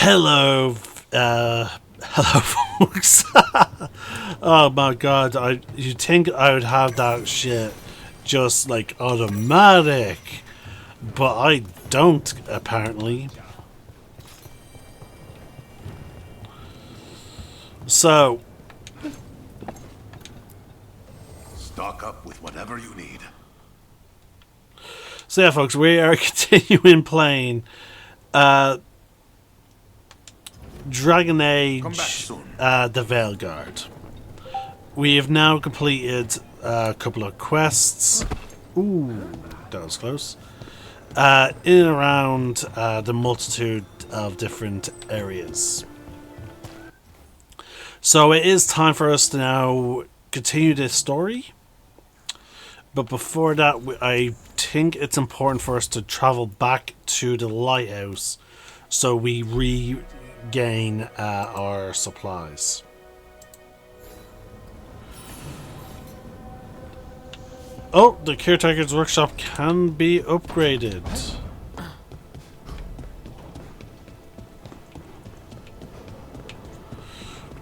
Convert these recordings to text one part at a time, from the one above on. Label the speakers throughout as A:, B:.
A: Hello, hello, folks. Oh my god, you'd think I would have that shit just like automatic, but I don't apparently. So,
B: stock up with whatever you need.
A: yeah, folks, we are continuing playing Dragon Age The Veilguard. We have now completed a couple of quests. Ooh, that was close. In and around the multitude of different areas. So it is time for us to now continue this story. But before that, I think it's important for us to travel back to the lighthouse so we regain our supplies. Oh, the caretaker's workshop can be upgraded.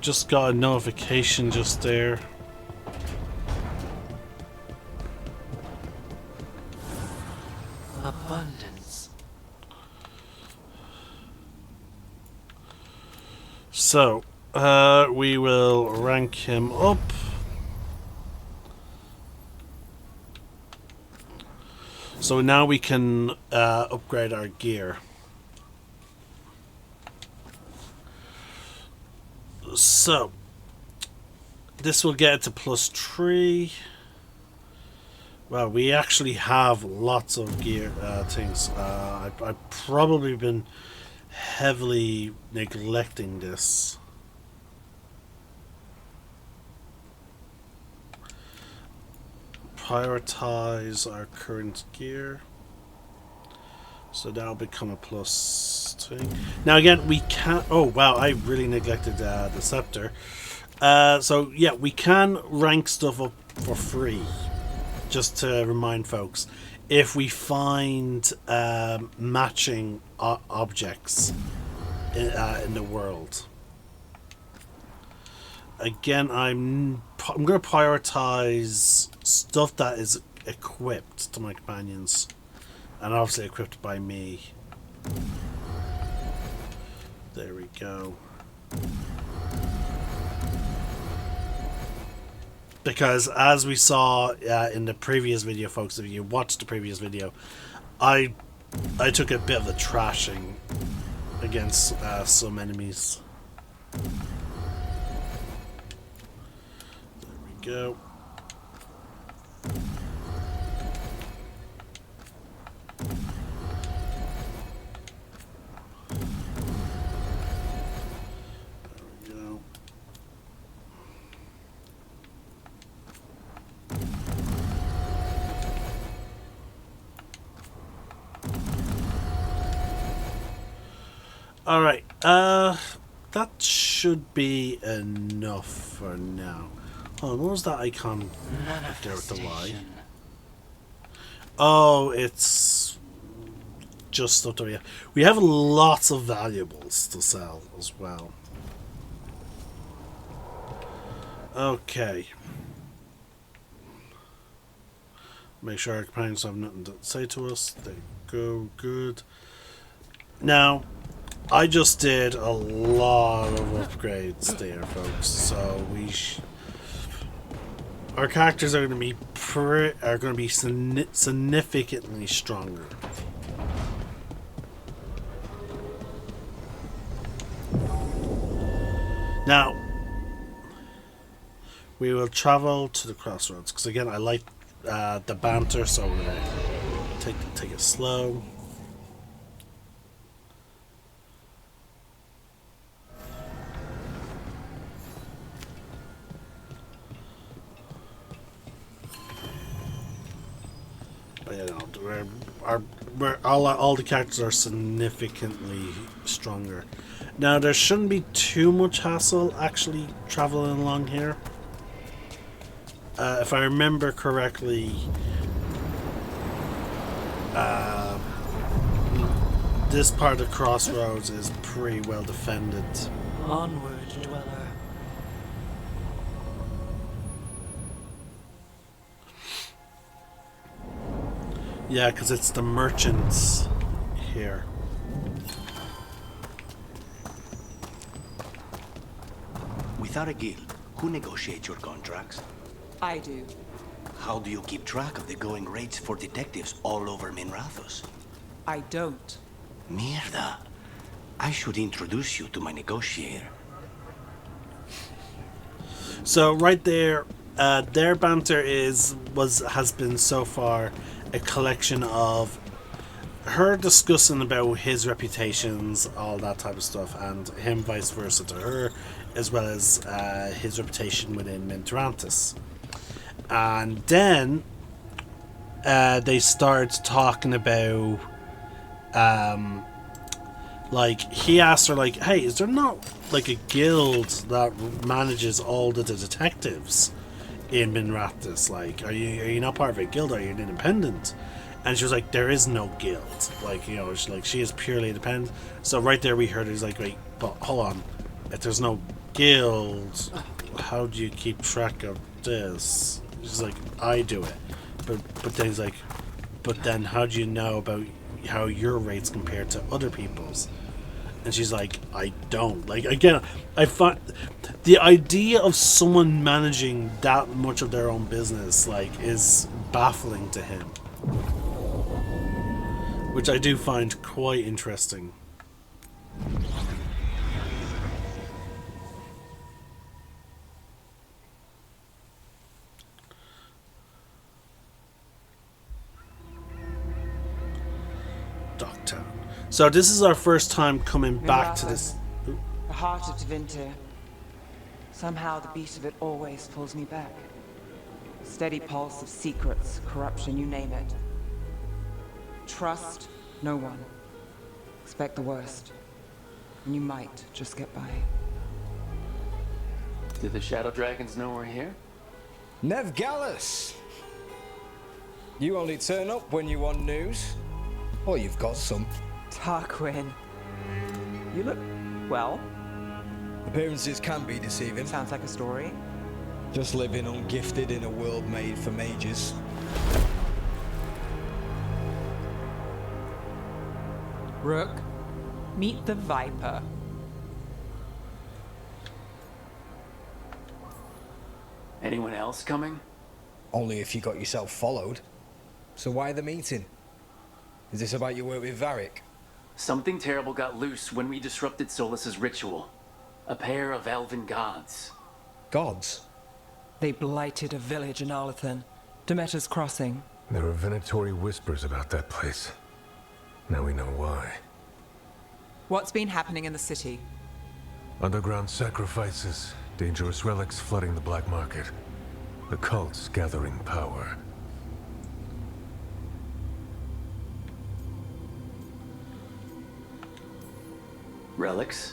A: Just got a notification just there.
C: Abundance.
A: So, we will rank him up. So now we can upgrade our gear. So, this will get it to +3. Well, we actually have lots of gear things. I've probably been heavily neglecting this. Prioritize our current gear. So that'll become a +3. Now again, we can't... Oh wow, I really neglected the scepter. So yeah, we can rank stuff up for free. Just to remind folks, if we find matching objects in the world. Again, I'm going to prioritize stuff that is equipped to my companions, and obviously equipped by me. There we go. Because as we saw in the previous video, folks, if you watched the previous video, I took a bit of a thrashing against some enemies. There we go. Alright, that should be enough for now. Oh, what was that icon up there with the Y? Oh, it's just stuff that we have lots of valuables to sell as well. Okay. Make sure our companions have nothing to say to us. They go good. Now, I just did a lot of upgrades there, folks. So our characters are going to be significantly stronger. Now, we will travel to the crossroads because again, I like the banter, so we're going to take it slow. All the characters are significantly stronger. Now there shouldn't be too much hassle actually traveling along here. If I remember correctly, this part of Crossroads is pretty well defended.
C: Onward, dweller.
A: Yeah, because it's the merchants here.
D: Without a guild, who negotiates your contracts?
C: I do.
D: How do you keep track of the going rates for detectives all over Minrathos?
C: I don't.
D: Mierda. I should introduce you to my negotiator.
A: So right there, their banter has been so far a collection of her discussing about his reputations, all that type of stuff, and him vice versa to her, as well as his reputation within Mintarantis. And then they start talking about, like, he asked her, like, hey, is there not, like, a guild that manages all the detectives in Minrathis? Like, are you not part of a guild? Are you an independent? And she was like, there is no guild. Like, you know, she is purely independent. So right there we heard it was like, wait, but hold on. If there's no guild, how do you keep track of this? She's like, I do it. But then he's like, but then how do you know about how your rates compare to other people's? And she's like, I don't. Like, again, I find the idea of someone managing that much of their own business, like, is baffling to him. Which I do find quite interesting. Docktown. So this is our first time coming back to this.
C: The heart of Tevinter. Somehow the beat of it always pulls me back. Steady pulse of secrets, corruption, you name it. Trust no one. Expect the worst. And you might just get by.
E: Did the Shadow Dragons know we're here?
F: Nev Gallus! You only turn up when you want news. Or you've got some.
C: Tarquin. You look well.
F: Appearances can be deceiving.
C: Sounds like a story.
F: Just living ungifted in a world made for mages.
C: Rook, meet the Viper.
E: Anyone else coming?
F: Only if you got yourself followed. So why the meeting? Is this about your work with Varric?
E: Something terrible got loose when we disrupted Solus's ritual. A pair of elven gods.
F: Gods?
C: They blighted a village in Arlathan, Demeter's Crossing.
B: There were venatory whispers about that place. Now we know why.
C: What's been happening in the city?
B: Underground sacrifices, dangerous relics flooding the black market. The cults gathering power.
E: Relics?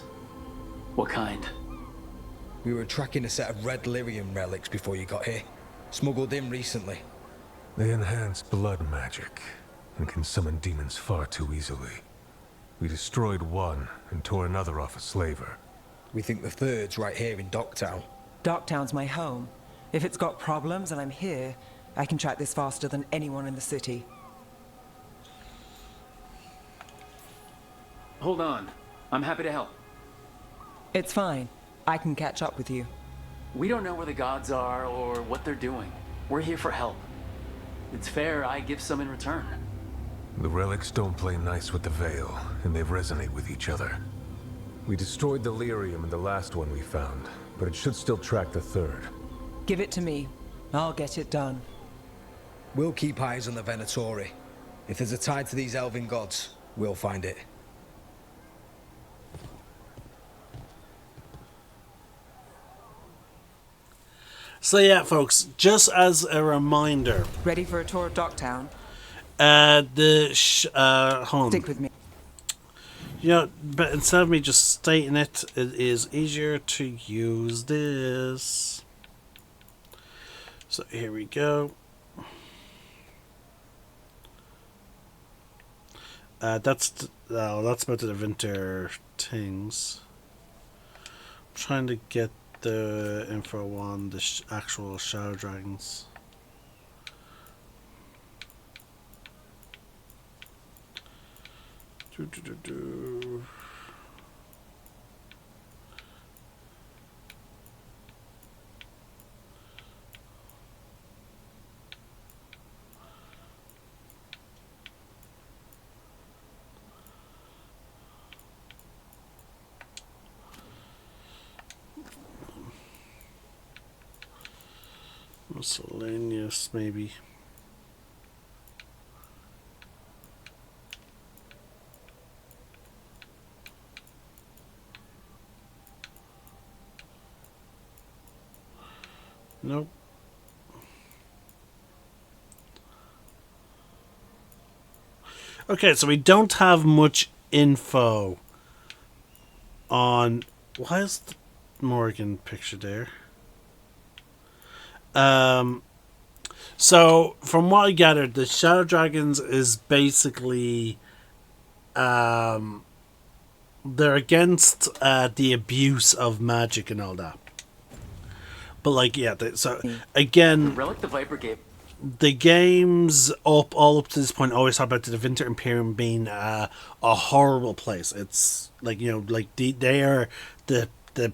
E: What kind?
F: We were tracking a set of red lyrium relics before you got here. Smuggled in recently.
B: They enhance blood magic and can summon demons far too easily. We destroyed one and tore another off a slaver.
F: We think the third's right here in Docktown.
C: Docktown's my home. If it's got problems and I'm here, I can track this faster than anyone in the city.
E: Hold on. I'm happy to help.
C: It's fine. I can catch up with you.
E: We don't know where the gods are or what they're doing. We're here for help. It's fair I give some in return.
B: The relics don't play nice with the Veil, and they resonate with each other. We destroyed the lyrium in the last one we found, but it should still track the third.
C: Give it to me. I'll get it done.
F: We'll keep eyes on the Venatori. If there's a tie to these elven gods, we'll find it.
A: So yeah, folks, just as a reminder,
C: Ready for a tour of Docktown?
A: hold on.
C: Stick with me.
A: You know, but instead of me just stating it, it is easier to use this. So here we go. That's about the winter things. I'm trying to get the info on the actual shadow dragons. Do. Miscellaneous, maybe. Nope. Okay, so we don't have much info on... Why is the Morgan picture there? So, from what I gathered, the Shadow Dragons is basically... they're against the abuse of magic and all that. But, like, yeah, so, again...
E: Relic the Viper gave.
A: The games all up to this point always talk about the Winter Imperium being a horrible place. It's like, you know, like they are the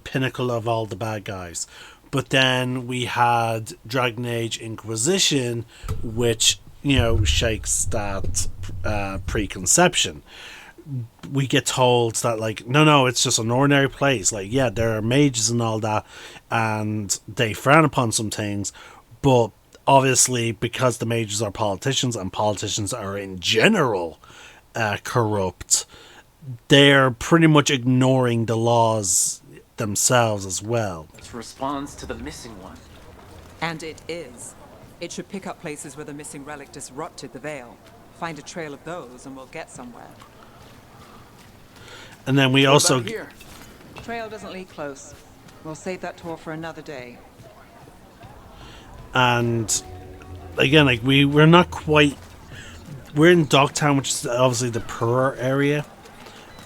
A: pinnacle of all the bad guys. But then we had Dragon Age Inquisition, which, you know, shakes that preconception. We get told that, like, no, it's just an ordinary place. Like, yeah, there are mages and all that, and they frown upon some things, but obviously, because the mages are politicians, and politicians are in general corrupt, they're pretty much ignoring the laws themselves as well.
E: It responds to the missing one.
C: And it is. It should pick up places where the missing relic disrupted the Veil. Find a trail of those and we'll get somewhere.
A: And then we
E: What
A: also...
E: about here?
C: Trail doesn't lead close. We'll save that tour for another day.
A: And again, like we're not quite, we're in Dogtown, which is obviously the poorer area,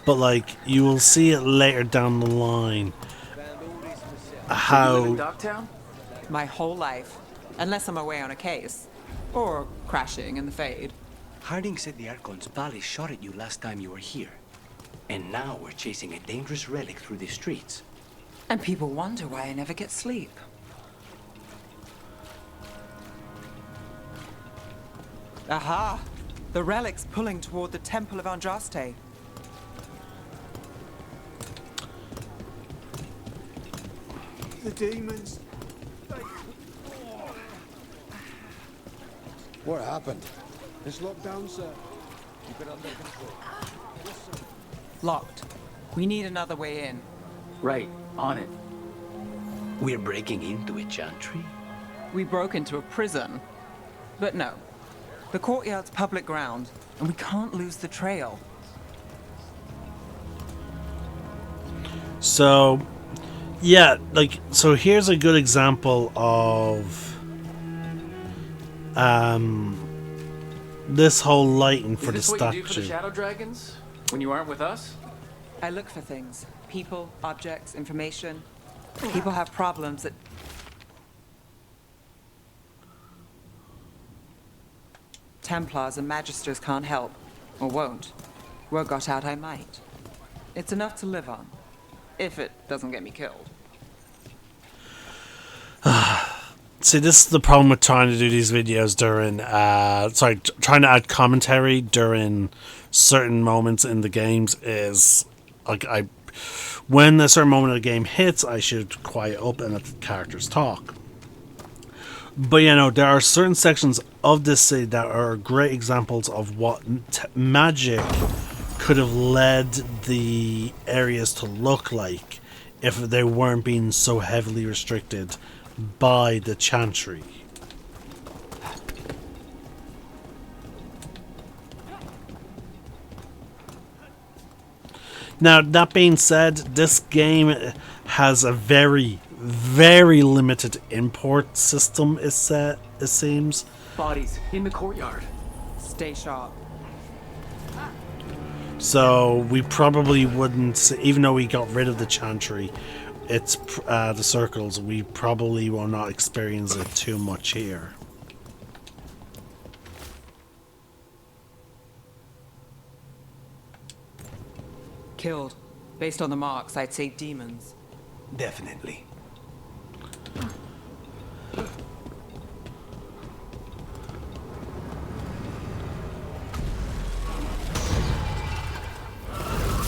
A: but like you will see it later down the line
E: You live in
A: how
E: Dogtown?
C: My whole life. Unless I'm away on a case. Or crashing in the Fade.
D: Harding said the Archon's palace shot at you last time you were here. And now we're chasing a dangerous relic through the streets.
C: And people wonder why I never get sleep. Aha! The relic's pulling toward the Temple of Andraste.
G: The demons.
F: What happened?
G: It's locked down, sir. Keep it under control.
C: Locked. We need another way in.
E: Right, on it.
D: We're breaking into a chantry?
C: We broke into a prison. But no. The courtyard's public ground, and we can't lose the trail.
A: so yeah, like, so here's a good example of this whole lighting for the
E: Is this what you do for the
A: statue.
E: Shadow Dragons? When you aren't with us?
C: I look for things. People, objects, information. People have problems that... Templars and Magisters can't help. Or won't. Were got out, I might. It's enough to live on. If it doesn't get me killed.
A: See, this is the problem with trying to do these videos during, trying to add commentary during certain moments in the games is, like, when a certain moment of the game hits, I should quiet up and let the characters talk. But, you know, there are certain sections of this city that are great examples of what magic could have led the areas to look like if they weren't being so heavily restricted by the Chantry. Now, that being said, this game has a very, very limited import system, it seems.
E: Bodies in the courtyard.
C: Stay sharp.
A: So we probably wouldn't, even though we got rid of the chantry, it's the circles, we probably will not experience it too much here.
C: Killed. Based on the marks, I'd say demons.
D: Definitely.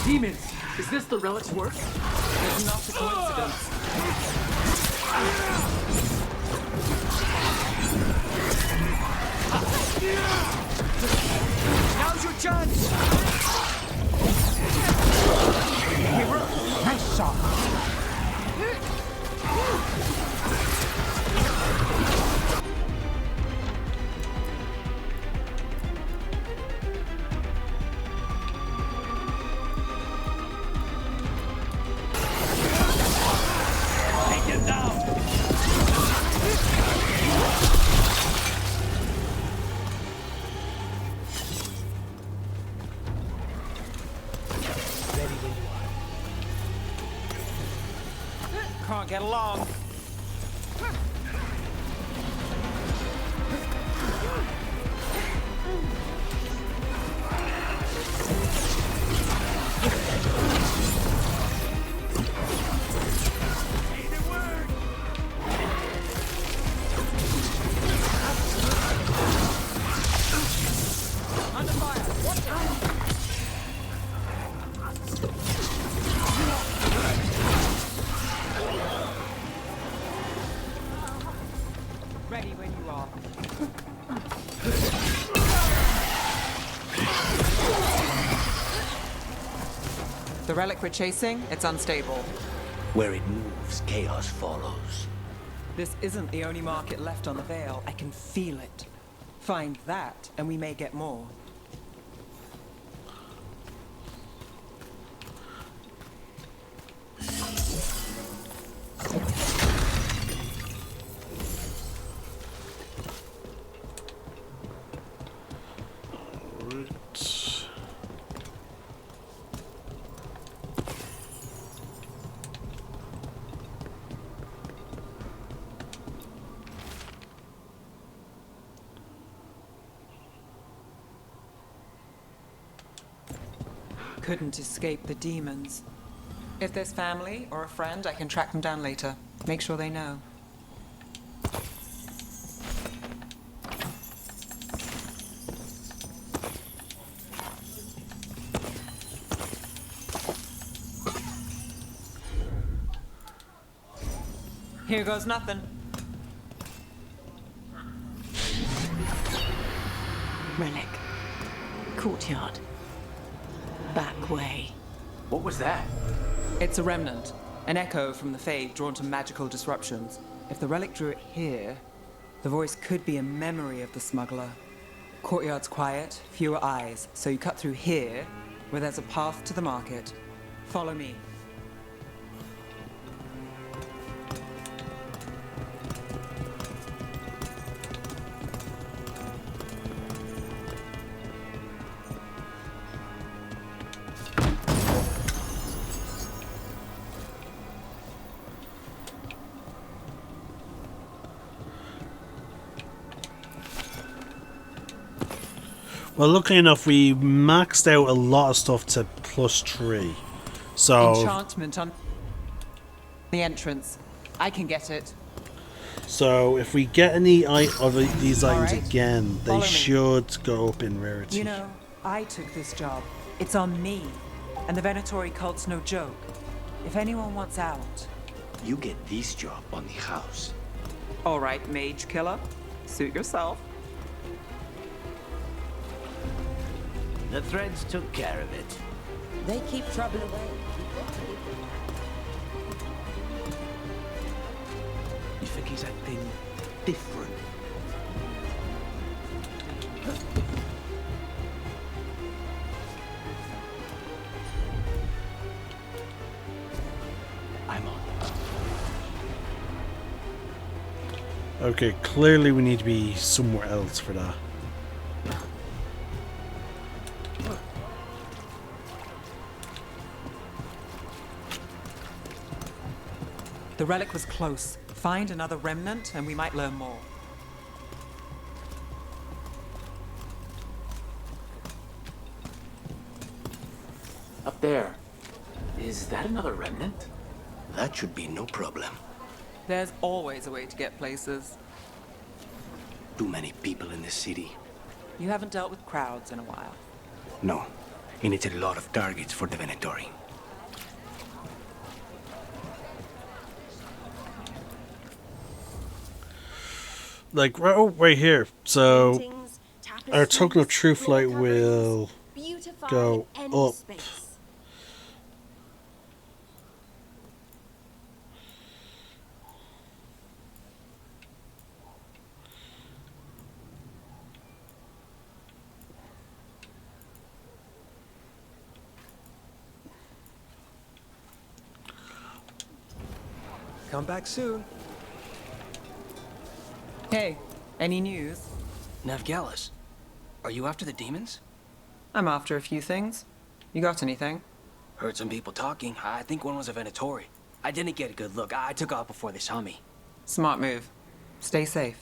E: Demons! Is this the relic's work?
C: It's not a coincidence.
D: Now's your chance!
G: Nice shot.
D: Take him down!
C: Can't get along. Ready when you are. The relic we're chasing, it's unstable.
D: Where it moves, chaos follows.
C: This isn't the only market left on the Veil. I can feel it. Find that, and we may get more. Couldn't escape the demons. If there's family or a friend, I can track them down later. Make sure they know. Here goes nothing.
H: Relic. Courtyard. Back way.
E: What was that?
C: It's a remnant, an echo from the Fade drawn to magical disruptions. If the relic drew it here, the voice could be a memory of the smuggler. Courtyard's quiet, fewer eyes, so you cut through here, where there's a path to the market. Follow me.
A: Well, luckily enough, we maxed out a lot of stuff to +3. So
C: Enchantment on the entrance. I can get it.
A: So if we get any of these items
C: Alright.
A: again, they
C: Follow me.
A: should go up in rarity.
C: You know, I took this job. It's on me. And the Venatori cult's no joke. If anyone wants out...
D: You get this job on the house.
C: All right, mage killer. Suit yourself.
I: The threads took care of it.
H: They keep trouble away.
D: You think he's acting different? I'm on.
A: Okay, clearly we need to be somewhere else for that.
C: The relic was close. Find another remnant and we might learn more.
E: Up there. Is that another remnant?
D: That should be no problem.
C: There's always a way to get places.
D: Too many people in the city.
C: You haven't dealt with crowds in a while.
D: No, and it's a lot of targets for the Venatori.
A: Like, right here. So,
J: Paintings,
A: our token of
J: tapestries,
A: truth light
J: wall
A: will
J: coverings, beautifying
A: go
J: any
A: up.
J: space.
F: Come back soon.
C: Hey, any news?
D: Navgalis, are you after the demons?
C: I'm after a few things. You got anything?
D: Heard some people talking. I think one was a Venatori. I didn't get a good look. I took off before they saw me.
C: Smart move. Stay safe.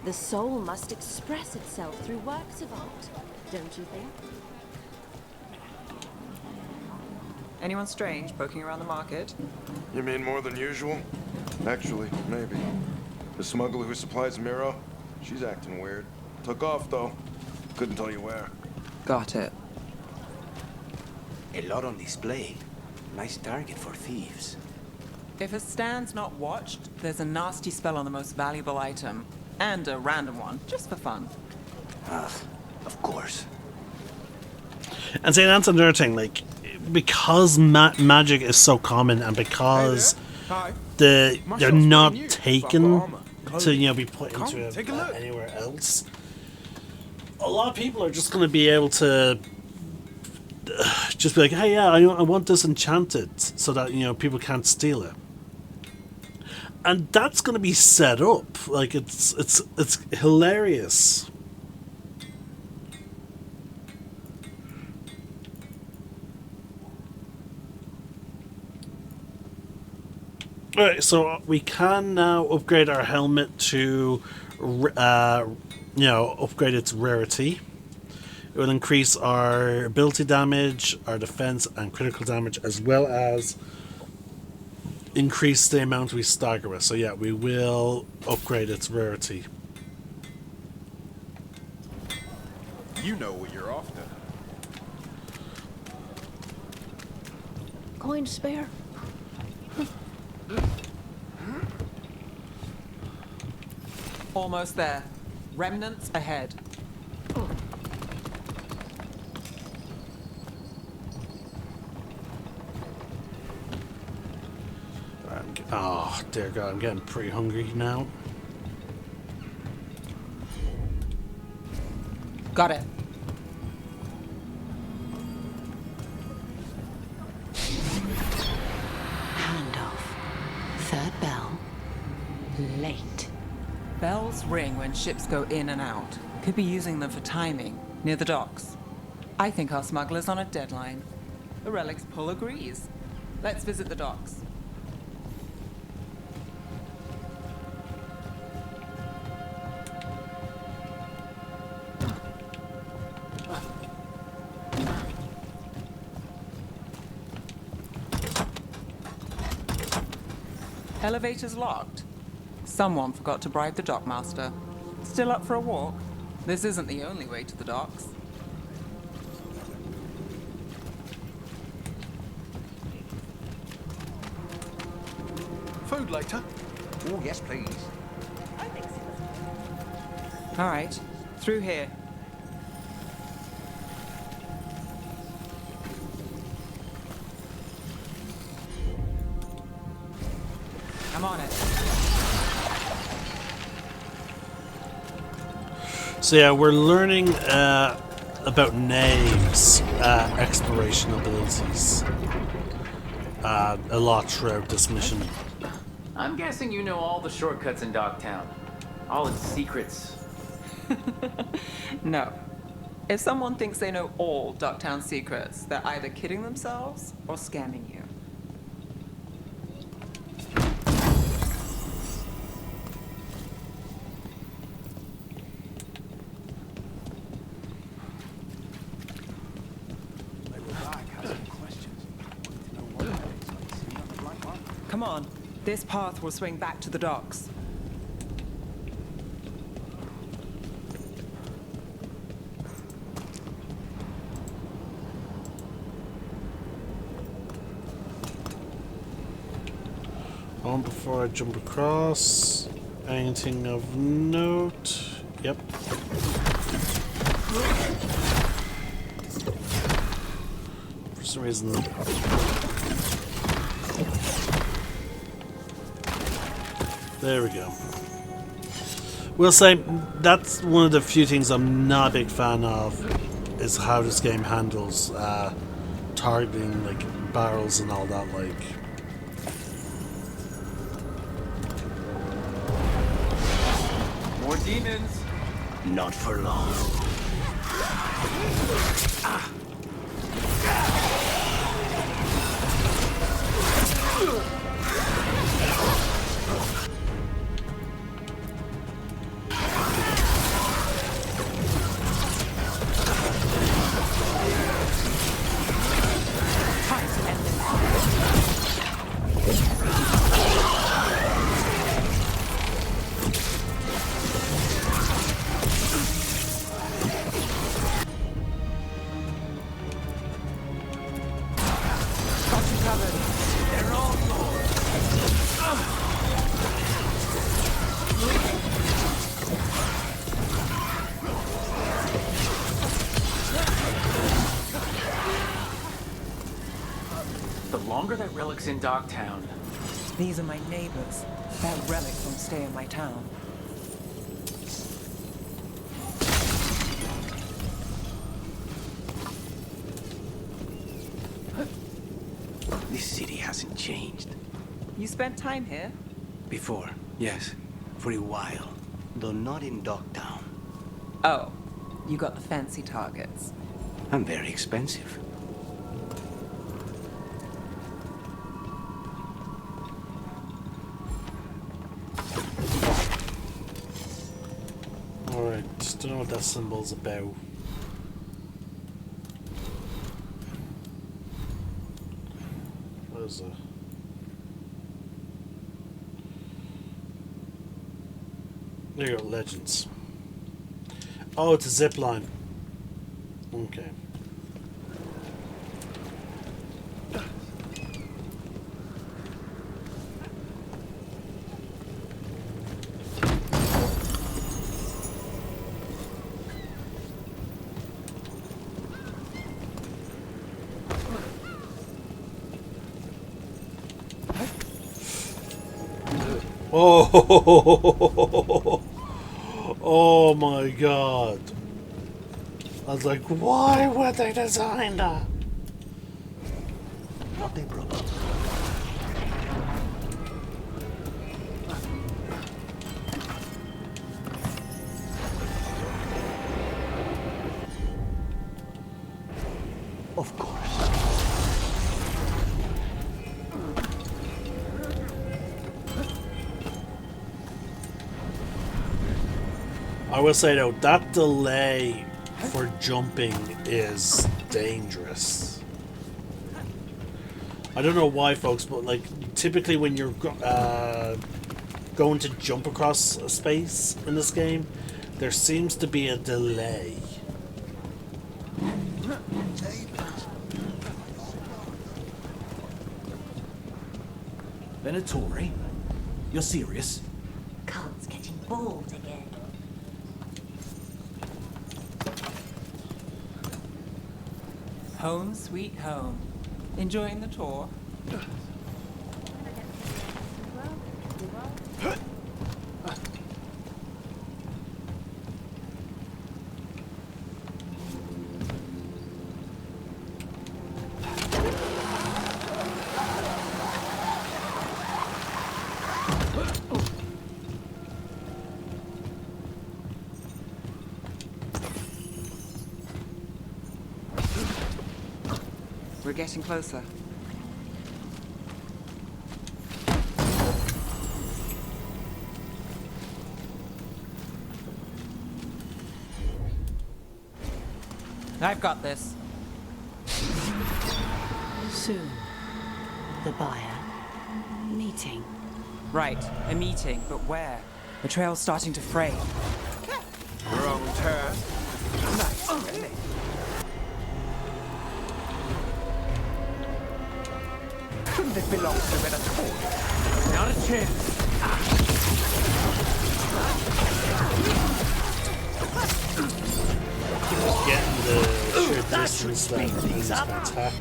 J: The soul must express itself through works of art, don't you think?
C: Anyone strange poking around the market?
K: You mean more than usual? Actually, maybe. The smuggler who supplies Miro, she's acting weird. Took off, though. Couldn't tell you where.
C: Got it.
D: A lot on display. Nice target for thieves.
C: If a stand's not watched, there's a nasty spell on the most valuable item. And a random one, just for fun.
D: Ugh, of course.
A: And see, that's another thing, like, because magic is so common and because they're not taken to, you know, be put into anywhere else, a lot of people are just going to be able to just be like, hey, yeah, I want this enchanted so that, you know, people can't steal it. And that's going to be set up. Like, it's hilarious. Alright, so we can now upgrade our helmet to, you know, upgrade its rarity. It will increase our ability damage, our defense, and critical damage, as well as increase the amount we stagger with. So yeah, we will upgrade its rarity.
K: You know what you're after.
H: Coin spare?
C: Almost there. Remnants ahead.
A: Oh, dear God, I'm getting pretty hungry now.
C: Got it.
H: Handoff. Third bell. Late.
C: Bells ring when ships go in and out. Could be using them for timing, near the docks. I think our smuggler's on a deadline. The Relic's pull agrees. Let's visit the docks. Elevator's locked. Someone forgot to bribe the dockmaster. Still up for a walk? This isn't the only way to the docks.
F: Food later?
G: Oh, yes, please.
C: All right, through here. I'm on it.
A: So yeah, we're learning about names, exploration abilities, a lot throughout this mission.
E: I'm guessing you know all the shortcuts in Dogtown. All its secrets.
C: No. If someone thinks they know all Ducktown secrets, they're either kidding themselves or scamming you. Come on. This path will swing back to the docks.
A: On before I jump across. Anything of note? Yep. For some reason. There we go. We'll say that's one of the few things I'm not a big fan of, is how this game handles targeting like barrels and all that. Like,
E: More demons.
I: Not for long.
E: The longer that Relic's in Dogtown,
C: These are my neighbors. That relic won't stay in my town.
D: This city hasn't changed.
C: You spent time here?
D: Before, yes. For a while. Though not in Dogtown.
C: Oh, you got the fancy targets.
D: I'm very expensive.
A: alright, just don't know what that symbol's about. What is it? There you go, legends. Oh, it's a zip line. Okay. Oh, oh my god. I was like, why would they design that?
I: Not a problem. Of course.
A: I will say though, that delay for jumping is dangerous. I don't know why, folks, but like typically when you're going to jump across a space in this game, there seems to be a delay.
I: Venatori? You're serious?
H: Cult's getting bored again.
C: Home sweet home. Enjoying the tour? We're getting closer. I've got this.
H: Soon, the buyer meeting.
C: Right, a meeting, but where? The trail's starting to fray.
F: Wrong turn. Nice, really. Couldn't it belong to a better cause? Not a chance.
A: Getting the sheer distance that enemies can attack.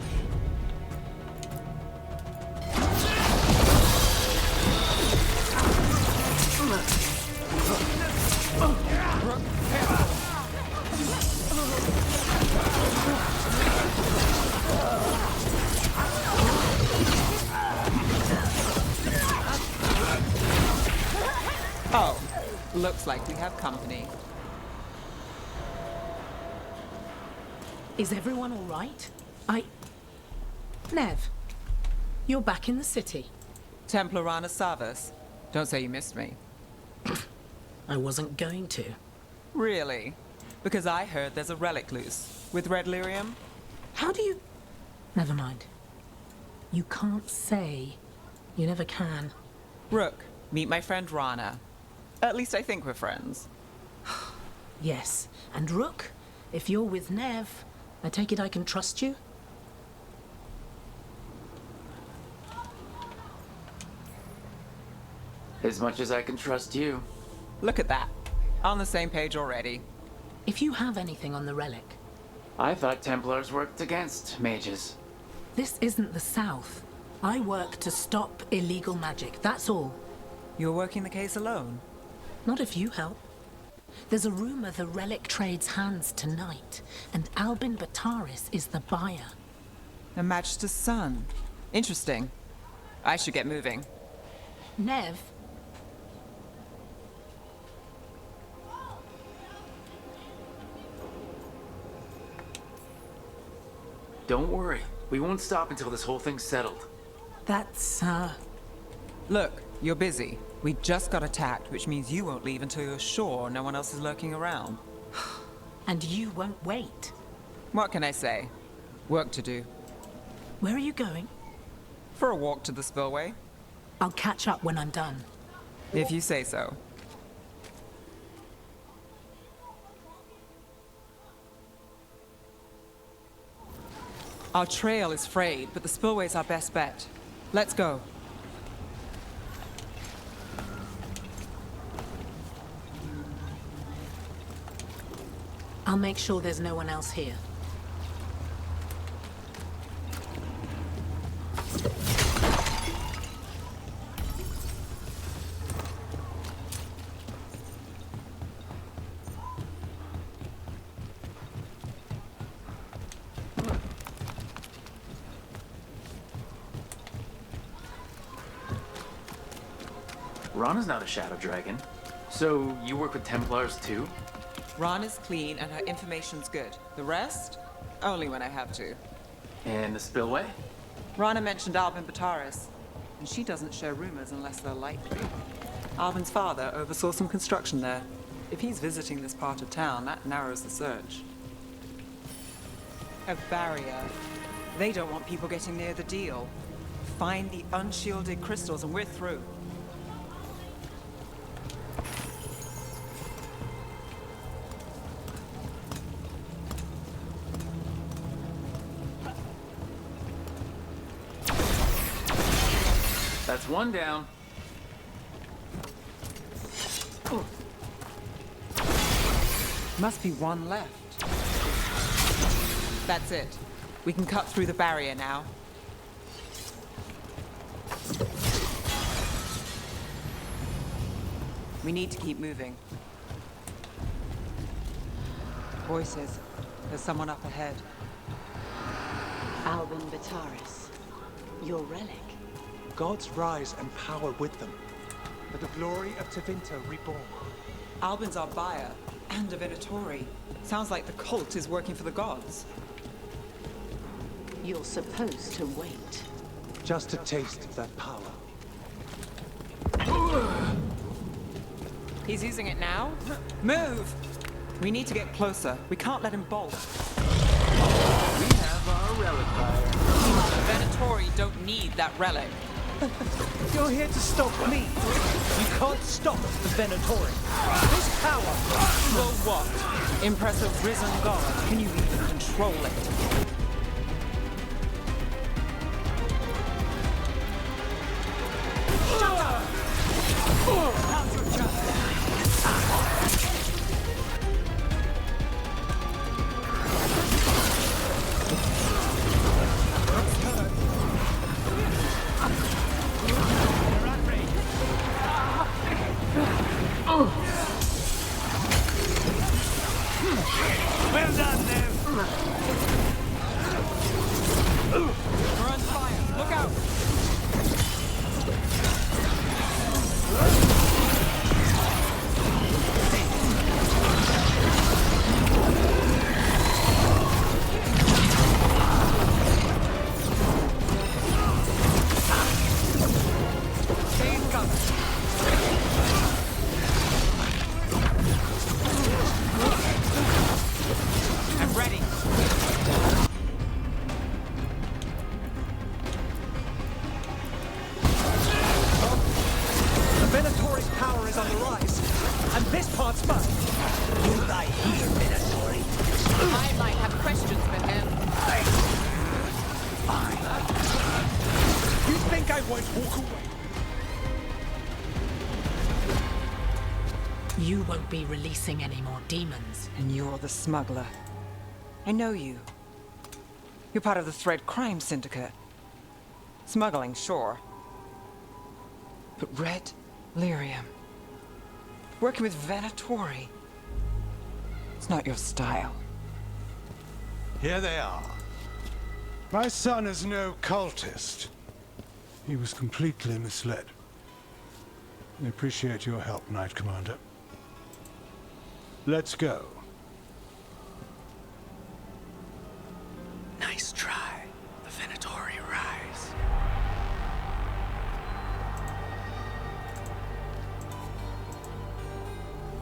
C: Oh, looks like we have company.
L: Is everyone all right? Nev, you're back in the city.
C: Templar Rana Savas. Don't say you missed me.
L: I wasn't going to.
C: Really? Because I heard there's a relic loose. With red lyrium?
L: How do you... Never mind. You can't say. You never can.
C: Rook, meet my friend Rana. At least I think we're friends.
L: Yes. And Rook, if you're with Nev, I take it I can trust you?
E: As much as I can trust you.
C: Look at that. On the same page already.
L: If you have anything on the relic...
E: I thought Templars worked against mages.
L: This isn't the South. I work to stop illegal magic, that's all.
C: You're working the case alone?
L: Not if you help. There's a rumor the relic trades hands tonight, and Albin Bataris is the buyer.
C: A Magister's son. Interesting. I should get moving.
L: Nev?
E: Don't worry. We won't stop until this whole thing's settled.
L: That's,
C: Look, you're busy. We just got attacked, which means you won't leave until you're sure no one else is lurking around.
L: And you won't wait.
C: What can I say? Work to do.
L: Where are you going?
C: For a walk to the spillway.
L: I'll catch up when I'm done.
C: If you say so. Our trail is frayed, but the spillway's our best bet. Let's go.
L: I'll make sure there's no one else here.
E: Rana's not a shadow dragon. So you work with Templars too?
C: Rana's clean and her information's good. The rest? Only when I have to.
E: And the spillway?
C: Rana mentioned Albin Bataris, and she doesn't share rumors unless they're likely. Albin's father oversaw some construction there. If he's visiting this part of town, that narrows the search. A barrier. They don't want people getting near the deal. Find the unshielded crystals and we're through.
E: That's one down.
C: Must be one left. That's it. We can cut through the barrier now. We need to keep moving. Voices. There's someone up ahead.
H: Albin Bataris. Your relic.
G: Gods rise and power with them. For the glory of Tevinter reborn.
C: Albin's our buyer, and Divinatori. Sounds like the cult is working for the gods.
H: You're supposed to wait.
G: Just a taste of that power.
C: He's using it now? Move! We need to get closer. We can't let him bolt.
I: We have our relic buyer.
C: Divinatori don't need that relic.
G: You're here to stop me. You can't stop the Venatori. This power will what?
C: Impress a risen god. Can you even control it?
I: Well done, then.
C: We're on fire. Look out! Stay in cover. I'm ready.
G: The Venatori's power is on the rise, and this part's mine.
I: You lie here, Venatori.
C: I might have questions for him.
I: Fine.
G: You think I won't walk away?
L: You won't be releasing any more demons.
C: And you're the smuggler. I know you. You're part of the Thread crime syndicate. Smuggling, sure. But red lyrium. Working with Venatori. It's not your style.
M: Here they are.
N: My son is no cultist. He was completely misled. I appreciate your help, Knight Commander. Let's go.
D: Nice try. The Venatori rise.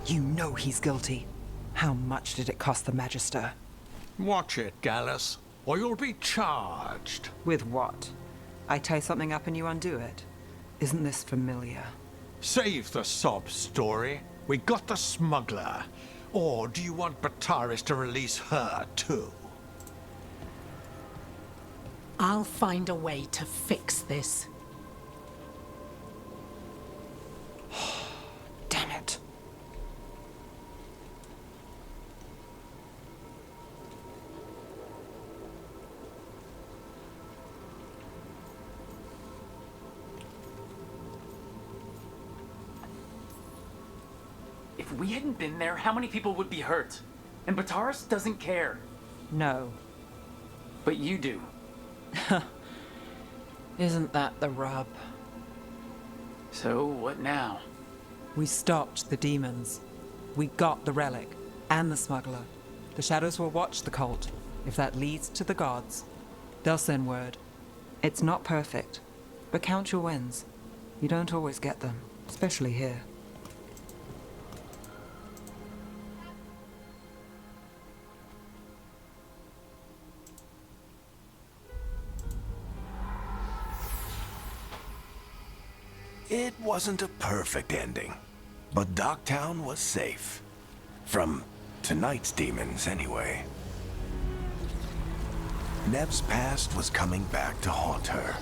C: You know he's guilty. How much did it cost the Magister?
M: Watch it, Gallus, or you'll be charged.
C: With what? I tie something up and you undo it. Isn't this familiar?
M: Save the sob story. We got the smuggler. Or do you want Bataris to release her, too?
L: I'll find a way to fix this.
C: Damn it.
E: If we hadn't been there, how many people would be hurt? And Bataris doesn't care.
C: No.
E: But you do.
C: Isn't that the rub?
E: So, what now?
C: We stopped the demons. We got the relic. And the smuggler. The shadows will watch the cult. If that leads to the gods, they'll send word. It's not perfect. But count your wins. You don't always get them. Especially here.
O: It wasn't a perfect ending, but Docktown was safe. From tonight's demons, anyway. Nev's past was coming back to haunt her.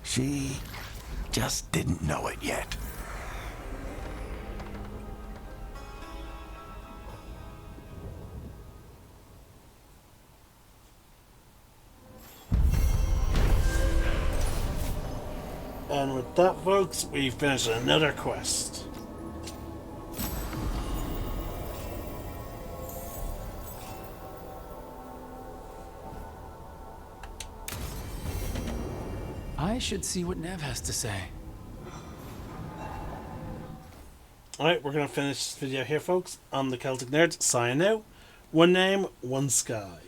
O: She just didn't know it yet.
A: And with that, folks, we finished another quest.
E: I should see what Nev has to say.
A: Alright, we're going to finish this video here, folks. I'm the Celtic Nerd. Sign out. One name, one sky.